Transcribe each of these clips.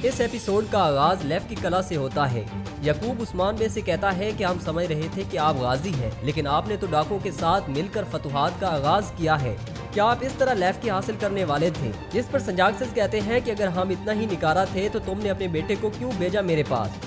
اس episode کا آغاز leaf کی کلا سے ہوتا ہے۔ یعقوب عثمان بے سے کہتا ہے کہ ہم سمجھ رہے تھے کہ آپ غازی ہیں، لیکن آپ نے تو ڈاکوں کے ساتھ مل کر فتوحات کا آغاز کیا ہے۔ کیا آپ اس طرح لیف کی حاصل کرنے والے تھے؟ جس پر سنجاکسس کہتے ہیں کہ اگر ہم اتنا ہی نکارا تھے تو تم نے اپنے بیٹے کو کیوں بھیجا میرے پاس؟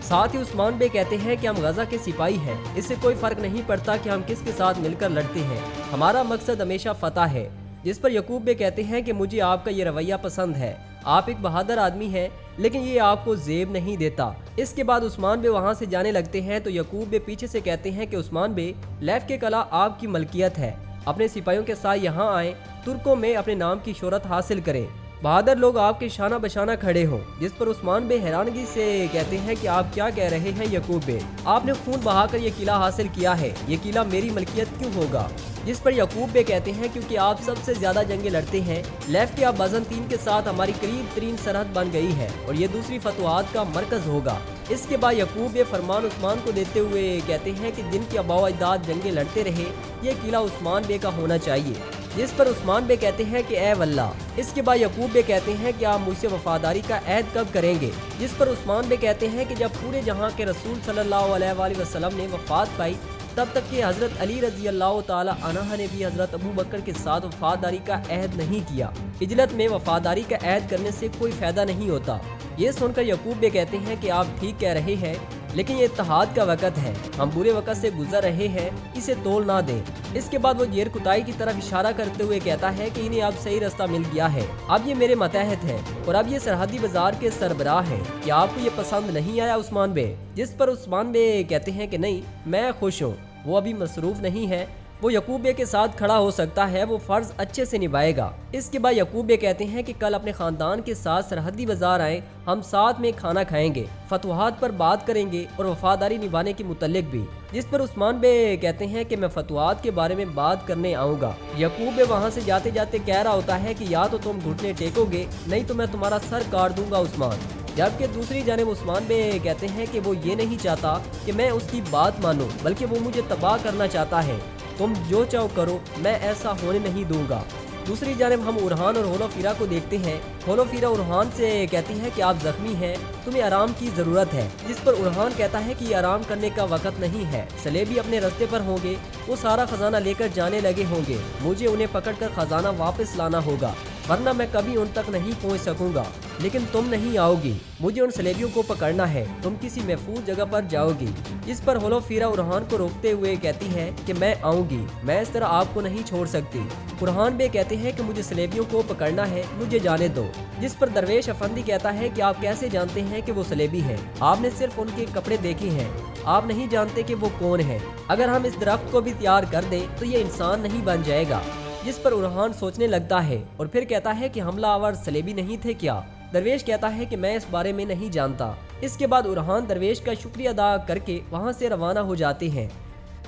ساتھ ہی عثمان بے کہتے ہیں کہ ہم غزہ کے سپاہی ہیں، اس سے کوئی فرق نہیں پڑتا کہ ہم کس کے ساتھ مل کر لڑتے ہیں، ہمارا مقصد ہمیشہ فتح ہے۔ جس پر یعقوب بے کہتے ہیں کہ مجھے آپ کا یہ رویہ پسند ہے، آپ ایک بہادر آدمی ہیں، لیکن یہ آپ کو زیب نہیں دیتا۔ اس کے بعد عثمان بے وہاں سے جانے لگتے ہیں تو یعقوب بے پیچھے سے کہتے ہیں کہ عثمان بے، لیف کے قلعہ آپ کی ملکیت ہے، اپنے سپاہیوں کے ساتھ یہاں آئیں، ترکوں میں اپنے نام کی شہرت حاصل کریں، بہادر لوگ آپ کے شانہ بشانہ کھڑے ہوں۔ جس پر عثمان بے حیرانگی سے کہتے ہیں کہ آپ کیا کہہ رہے ہیں یعقوب بے، آپ نے خون بہا کر یہ قلعہ حاصل کیا ہے، یہ قلعہ میری ملکیت کیوں ہوگا؟ جس پر یعقوب بے کہتے ہیں کیونکہ آپ سب سے زیادہ جنگیں لڑتے ہیں، لیف کے اب بازنطین کے ساتھ ہماری قریب ترین سرحد بن گئی ہے اور یہ دوسری فتوحات کا مرکز ہوگا۔ اس کے بعد یعقوب بے فرمان عثمان کو دیتے ہوئے کہتے ہیں کہ جن کے آباء و اجداد جنگیں لڑتے رہے، یہ قلعہ عثمان بے کا ہونا چاہیے۔ جس پر عثمان بے کہتے ہیں کہ اے واللہ۔ اس کے بعد یعقوب بے کہتے ہیں کہ آپ مجھ سے وفاداری کا عہد کب کریں گے؟ جس پر عثمان بے کہتے ہیں کہ جب پورے جہاں کے رسول صلی اللہ علیہ وآلہ وسلم نے وفات پائی، تب تک کہ حضرت علی رضی اللہ تعالی عنہ نے بھی حضرت ابو بکر کے ساتھ وفاداری کا عہد نہیں کیا۔ اجلت میں وفاداری کا عہد کرنے سے کوئی فائدہ نہیں ہوتا۔ یہ سن کر یعقوب بے کہتے ہیں کہ آپ ٹھیک کہہ رہے ہیں، لیکن یہ اتحاد کا وقت ہے، ہم برے وقت سے گزر رہے ہیں، اسے تول نہ دیں۔ اس کے بعد وہ جیر کتائی کی طرف اشارہ کرتے ہوئے کہتا ہے کہ انہیں اب صحیح رستہ مل گیا ہے، اب یہ میرے ماتحت ہیں اور اب یہ سرحدی بازار کے سربراہ ہیں۔ کیا آپ کو یہ پسند نہیں آیا عثمان بے؟ جس پر عثمان بے کہتے ہیں کہ نہیں، میں خوش ہوں، وہ ابھی مصروف نہیں ہے، وہ یعقوب بے کے ساتھ کھڑا ہو سکتا ہے، وہ فرض اچھے سے نبھائے گا۔ اس کے بعد یعقوب بے کہتے ہیں کہ کل اپنے خاندان کے ساتھ سرحدی بازار آئیں، ہم ساتھ میں کھانا کھائیں گے، فتوحات پر بات کریں گے اور وفاداری نبھانے کے متعلق بھی۔ جس پر عثمان بے کہتے ہیں کہ میں فتوحات کے بارے میں بات کرنے آؤں گا۔ یعقوب بے وہاں سے جاتے جاتے کہہ رہا ہوتا ہے کہ یا تو تم گھٹنے ٹیکو گے، نہیں تو میں تمہارا سر کاٹ دوں گا عثمان۔ جبکہ دوسری جانب عثمان بے کہتے ہیں کہ وہ یہ نہیں چاہتا کہ میں اس کی بات مانوں، بلکہ وہ مجھے تباہ کرنا چاہتا ہے، تم جو چاہو کرو، میں ایسا ہونے نہیں دوں گا۔ دوسری جانب ہم اورحان اور ہولوفیرا کو دیکھتے ہیں۔ ہولوفیرا اورحان سے کہتی ہے کہ آپ زخمی ہیں، تمہیں آرام کی ضرورت ہے۔ جس پر اورحان کہتا ہے کہ یہ آرام کرنے کا وقت نہیں ہے، سلیبی اپنے رستے پر ہوں گے، وہ سارا خزانہ لے کر جانے لگے ہوں گے، مجھے انہیں پکڑ کر خزانہ واپس لانا ہوگا، ورنہ میں کبھی ان تک نہیں پہنچ سکوں گا، لیکن تم نہیں آؤ گی، مجھے ان سلیبیوں کو پکڑنا ہے، تم کسی محفوظ جگہ پر جاؤ گی۔ جس پر ہولوفیرا اورحان کو روکتے ہوئے کہتی ہے کہ میں آؤں گی، میں اس طرح آپ کو نہیں چھوڑ سکتی۔ اورحان بے کہتے ہیں کہ مجھے سلیبیوں کو پکڑنا ہے، مجھے جانے دو۔ جس پر درویش افندی کہتا ہے کہ آپ کیسے جانتے ہیں کہ وہ سلیبی ہیں؟ آپ نے صرف ان کے کپڑے دیکھے ہیں، آپ نہیں جانتے کہ وہ کون ہیں۔ اگر ہم اس درخت کو بھی تیار کر دیں تو یہ انسان نہیں بن جائے گا۔ جس پر اورحان سوچنے لگتا ہے اور پھر کہتا ہے کہ حملہ آور سلیبی نہیں تھے کیا؟ درویش کہتا ہے کہ میں اس بارے میں نہیں جانتا۔ اس کے بعد اورحان درویش کا شکریہ ادا کر کے وہاں سے روانہ ہو جاتے ہیں۔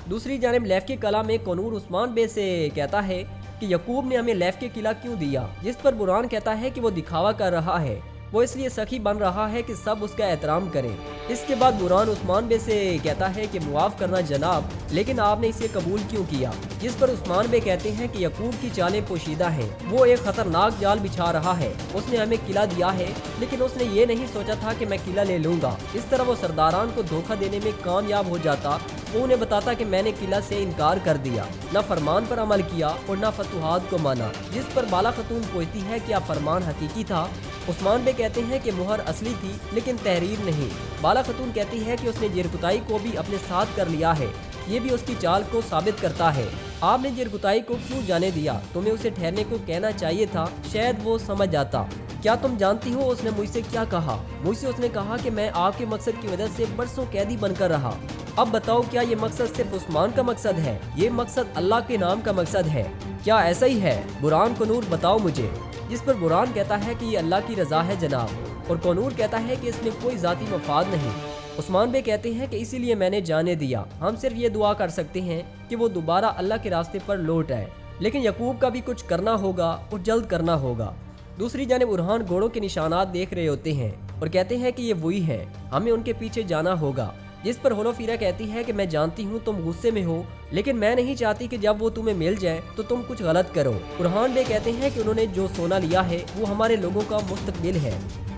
دوسری جانب لیف کے قلعہ میں کنور عثمان بے سے کہتا ہے کہ یعقوب نے ہمیں لیف کے قلعہ کیوں دیا؟ جس پر بران کہتا ہے کہ وہ دکھاوا کر رہا ہے، وہ اس لیے سخی بن رہا ہے کہ سب اس کا احترام کریں۔ اس کے بعد بران عثمان بے سے کہتا ہے کہ معاف کرنا جناب، لیکن آپ نے اسے قبول کیوں کیا؟ جس پر عثمان بے کہتے ہیں کہ یعقوب کی چالیں پوشیدہ ہیں، وہ ایک خطرناک جال بچھا رہا ہے، اس نے ہمیں قلعہ دیا ہے، لیکن اس نے یہ نہیں سوچا تھا کہ میں قلعہ لے لوں گا۔ اس طرح وہ سرداران کو دھوکہ دینے میں کامیاب ہو جاتا، وہ انہیں بتاتا کہ میں نے قلعہ سے انکار کر دیا، نہ فرمان پر عمل کیا اور نہ فتوحات کو مانا۔ جس پر بالا خاتون پوچھتی ہے کہ آپ فرمان حقیقی تھا؟ عثمان بے کہتے ہیں کہ مہر اصلی تھی لیکن تحریر نہیں۔ بالا خاتون کہتی ہے کہ اس نے جیرکتائی کو بھی اپنے ساتھ کر لیا ہے، یہ بھی اس کی چال کو ثابت کرتا ہے۔ آپ نے جیرکتائی کو کیوں جانے دیا؟ تمہیں اسے ٹھہرنے کو کہنا چاہیے تھا، شاید وہ سمجھ جاتا۔ کیا تم جانتی ہو اس نے مجھ سے کیا کہا؟ مجھ سے اس نے کہا کہ میں آپ کے مقصد کی وجہ سے برسوں قیدی بن کر رہا۔ اب بتاؤ، کیا یہ مقصد صرف عثمان کا مقصد ہے؟ یہ مقصد اللہ کے نام کا مقصد ہے، کیا ایسا ہی ہے؟ بران کنور بتاؤ مجھے۔ جس پر بران کہتا ہے کہ یہ اللہ کی رضا ہے جناب، اور کنور کہتا ہے کہ اس میں کوئی ذاتی مفاد نہیں۔ عثمان بے کہتے ہیں کہ اسی لیے میں نے جانے دیا، ہم صرف یہ دعا کر سکتے ہیں کہ وہ دوبارہ اللہ کے راستے پر لوٹ آئے، لیکن یعقوب کا بھی کچھ کرنا ہوگا اور جلد کرنا ہوگا۔ دوسری جانب اورحان گھوڑوں کے نشانات دیکھ رہے ہوتے ہیں اور کہتے ہیں کہ یہ وہی ہیں، ہمیں ان کے پیچھے جانا ہوگا۔ جس پر ہولوفیرا کہتی ہے کہ میں جانتی ہوں تم غصے میں ہو، لیکن میں نہیں چاہتی کہ جب وہ تمہیں مل جائے تو تم کچھ غلط کرو۔ اورحان بے کہتے ہیں کہ انہوں نے جو سونا لیا ہے وہ ہمارے لوگوں کا مستقبل ہے،